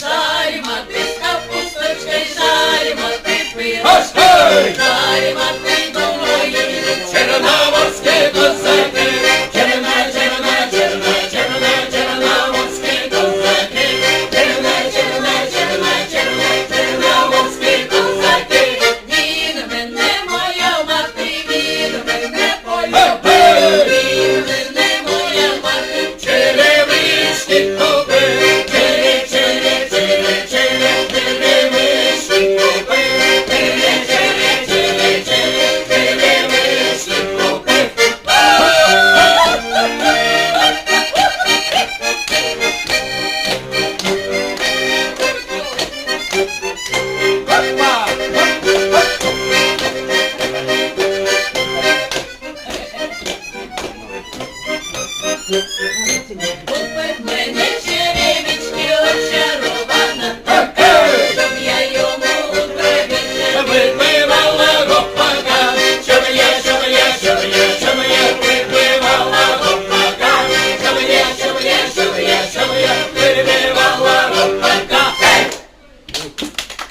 Жарі мати з капусточкою, жарі мати пирожки, жарі мати думає, чорноморські козаки, чорноморські козаки, чорноморські козаки. Він мене моя мати, він мене полюбив, він мене моя мати, черевички купив, черевички купив, черевички купив.